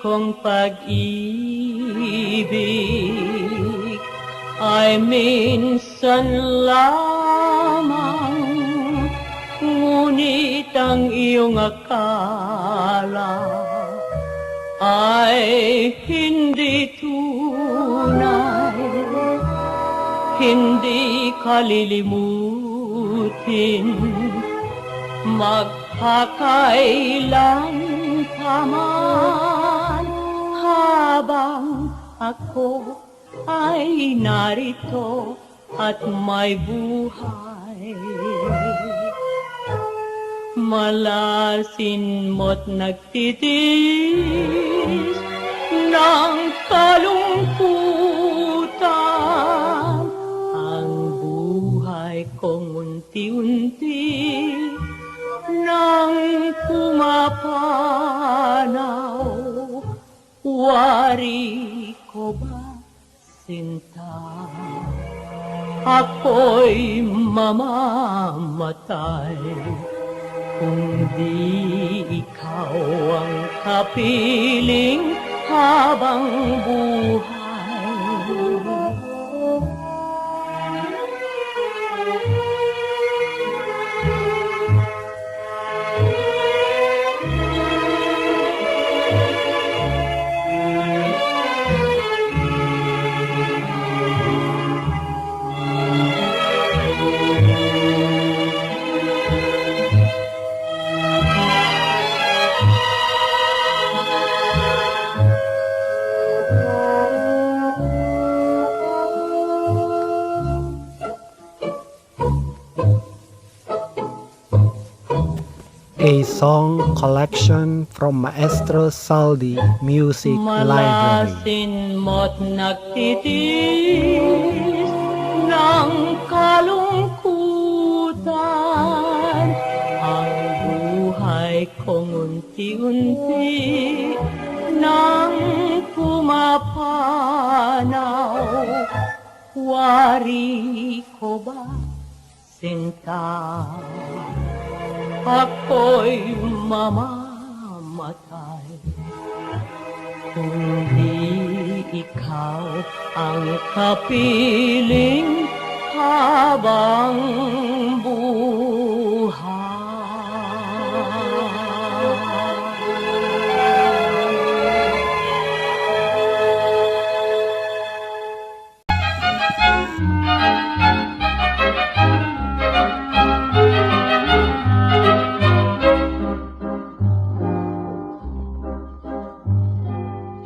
kong pag-ibig ay minsan lamang, ngunit ang iyong akala ay hindi tunay, hindi kalilimutin, magpakailan pa man habang ako ay narito at may buhay. Malasin mo't nagtitiis ng kalungkutan, ang buhay kong unti-unti nang pumapanaw. Wari ko ba, sinta? Ako'y mamamatay kung di ikaw ang kapiling habang buhay. A song collection from Maestro Saldi Music Library. Malasin mo't nagtitiis ng kalungkutan, ang buhay kong unti-unti nang pumapanaw. Wari ko ba, sinta? Ako'y mamamatay kung di ikaw ang kapiling habang buhay.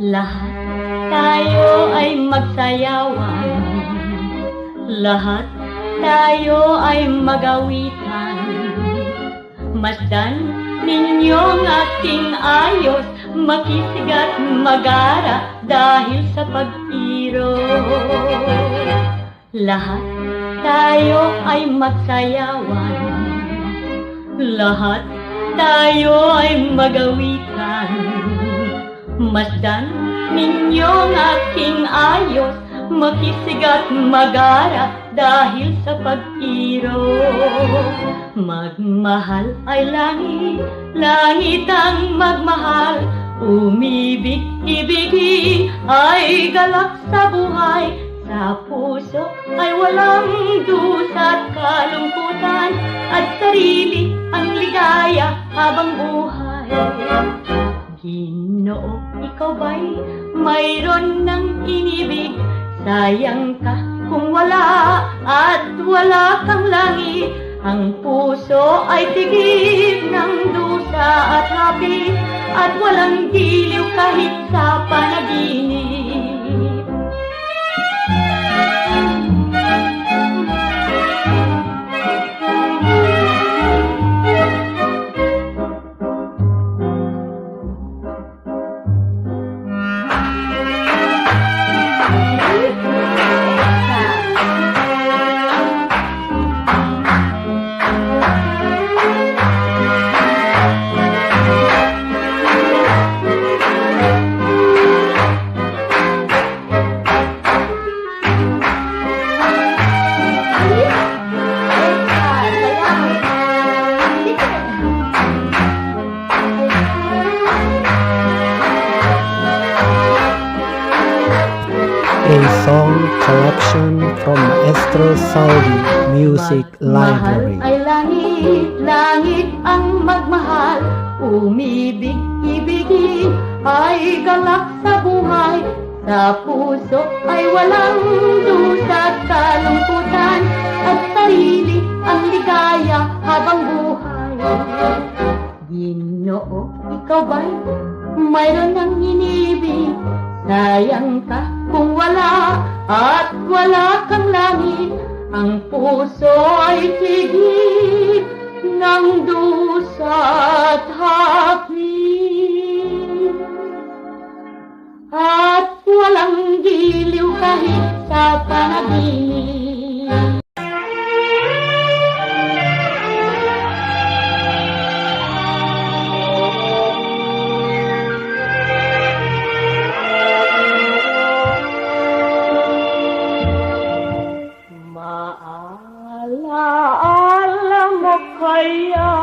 Lahat tayo ay magsayawan, lahat tayo ay magawitan. Masdan ninyong aking ayos, makisigat magara dahil sa pag-iro. Lahat tayo ay magsayawan, lahat tayo ay magawitan. Masdan ninyong aking ayos, makisigat magara dahil sa pag-iro. Magmahal ay langit, langit ang magmahal. Umibig, ibigin ay galak sa buhay. Sa puso ay walang dusa't kalungkutan, at sarili ang ligaya habang buhay. Ginoo, ikaw ba'y mayroon ng inibig? Sayang ka kung wala at wala kang langit. Ang puso ay tigib ng dusa at hapit, at walang giliw kahit sa panaginip. song collection from Maestro Saldi Music Library. Mahal ay langit, langit ang magmahal. Umibig, ibigin ay galak sa buhay. Sa puso ay walang dusa at kalungkutan, at sarili ang ligaya habang buhay. Ginoo, ikaw ba'y mayroon ng inibig? Sayang ka kung wala at wala kang langit. Ang puso ay tigib ng dusa at hapit, at walang giliw kahit sa panaginip. Maalaala mo kaya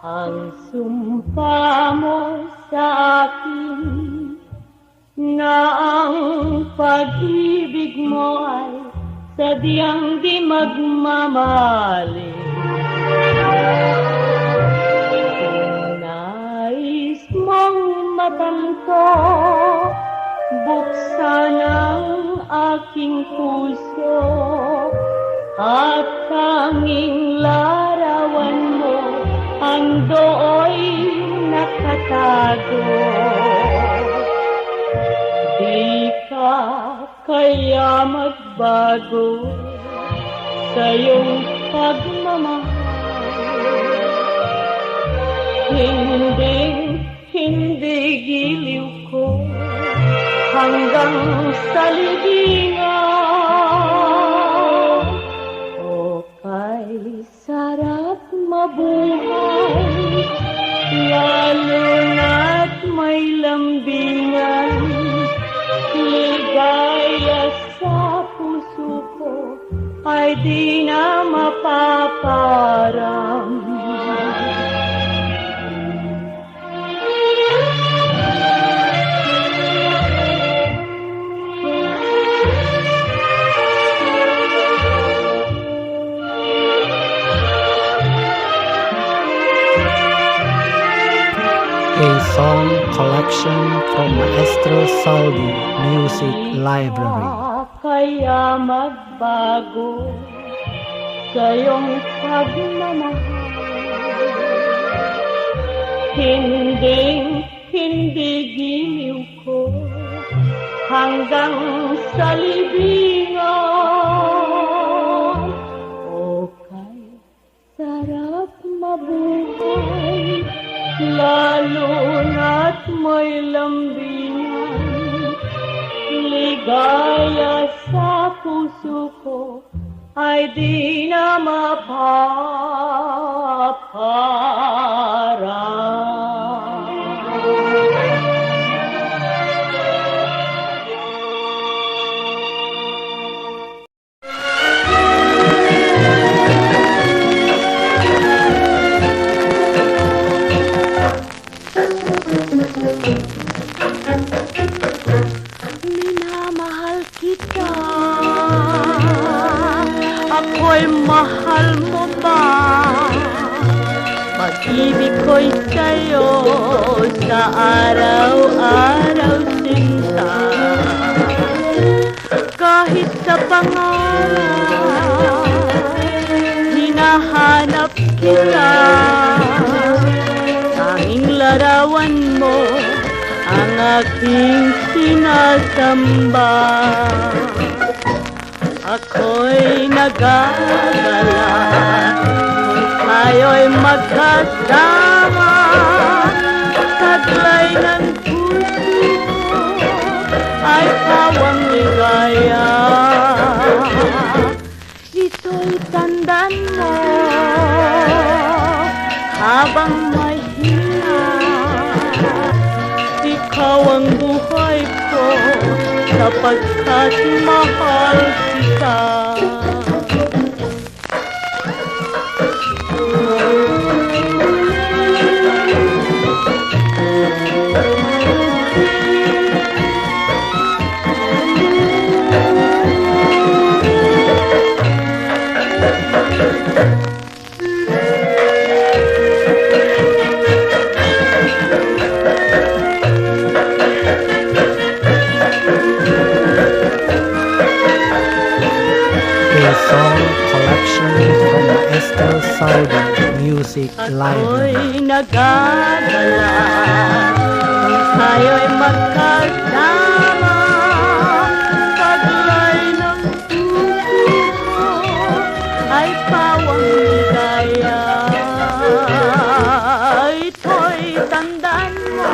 ang sumpa mo sa akin, na ang pag-ibig mo ay sadyang di magmamaling. Kung nais mong matanto, buksan ang aking puso, at tanging larawan mo ang dooy nakatago. Di ka kaya magbago sa iyong pagmamahal. Hindi giliw ko hanggang sa libingan. O kay sarap mabuhay, lalo na't may lambingan. Ligaya sa puso ko ay di na mapaparam. A song collection from Maestro Saldi Music Library. Kaya magbago sa iyong pagmamahal. Hindi giliw ko hanggang sa libingan. O kay sarap mabuhay, lalo na't may lambingan. Ligaya sa puso ko ay di na mapaparam. Minamahal kita, ako'y mahal mo ba? Pag-ibig ko'y sa'yo sa araw-araw sinta. Kahit sa pangarap, hinahanap kita. Tanging larawan mo ang aking sinasamba. Ako'y nag-aalala kung tayo'y magkasama. Taglay ng puso ay pawang ligaya. Ito'y tandaan mo habang may hina. Ikaw ang buhay ko sapagkat mahal kita. Saudi Music Library. Ako'y nagagala kung tayo'y magkasama. Taglay ng puso ko ay pawang ligaya. Ito'y tandaan mo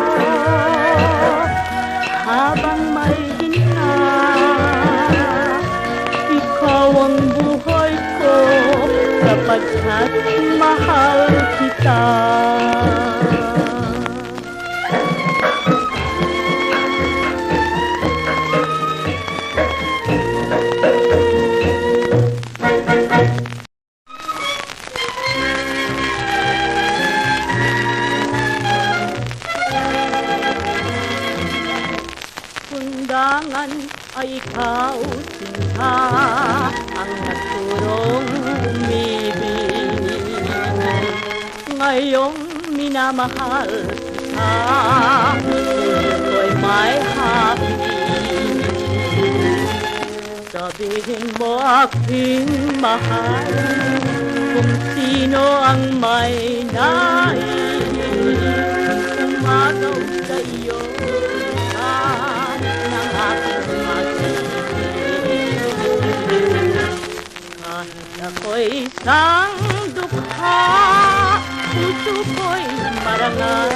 habang may hinga. Ikaw ang buhay ko sapagkat mahal kita. Kundangan ay ikaw, sinha, ang nagturong umibig. Ngayong minamahal kita, ko'y may hapin. Sabihin mo aking mahal, kung sino ang may nais umagaw sa iyo. Kahit ako'y isang dukha, puso ko'y marangal.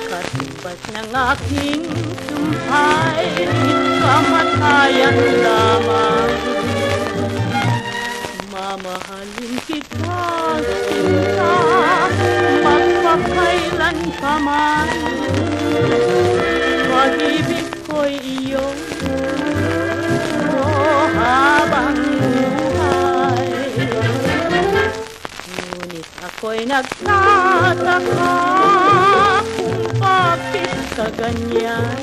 Katipas ng aking sumpay, kamatayan lamang. Mamahalin kita, sinta, magpakailan pa man. Pag-ibig ko'y iyong habang buhay. Ngunit ako'y nagtataka kung bakit ka ganyan.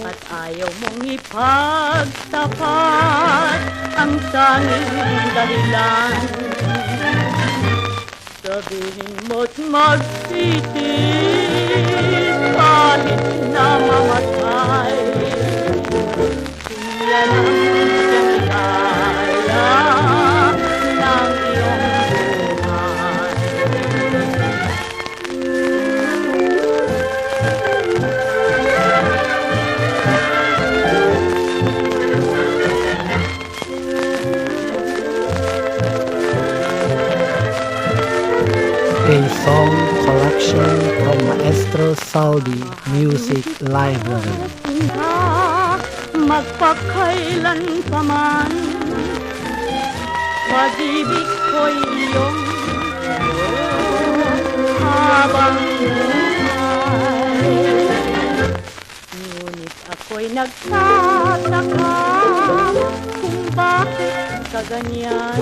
At ayaw mong ipagtapat ang tanging dahilan. Sabihin mo't magtitis kahit na mamatay. Kung yan ang siyang kaya ng iyong buhay. A song collection from Maestro Saudi Music Library. Magpakailan pa man, pag-ibig ko'y iyong habang buhay. Ngunit ako'y nagtataka kung bakit ka ganyan.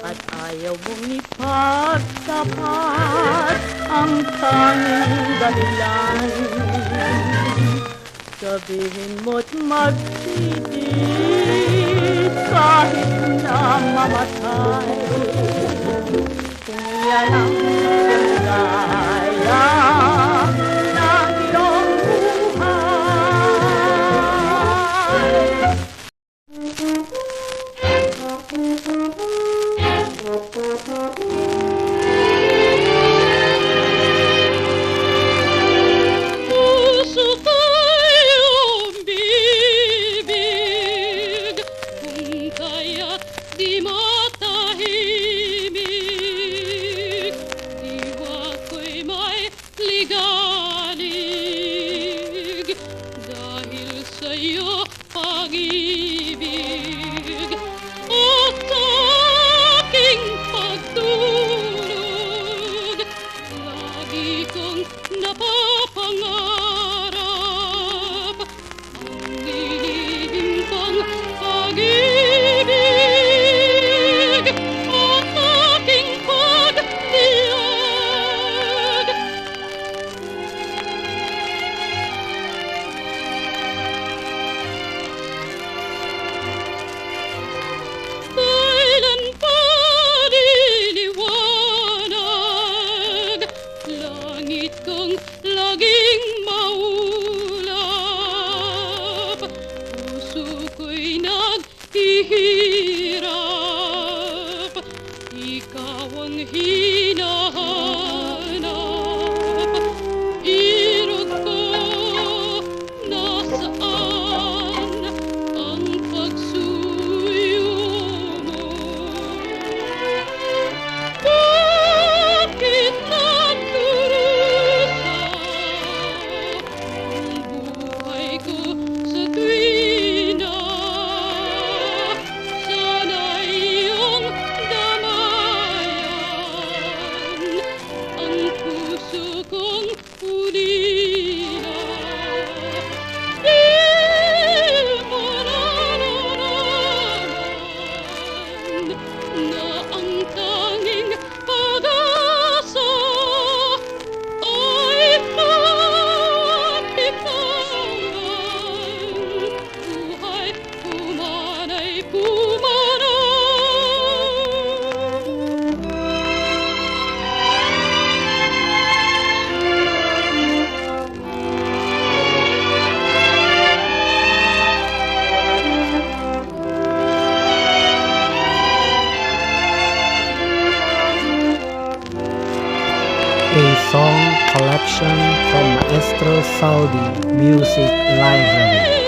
At ayaw mong ipagtapat ang tanging dahilan. Sabihin mo't magtitis kahit na mamatay. Kung yan ang gaya ng iyong buhay. Puso ko'y umibig, kung kaya't di matahimik. Diwa ko'y may Maestro Saudi Music Library.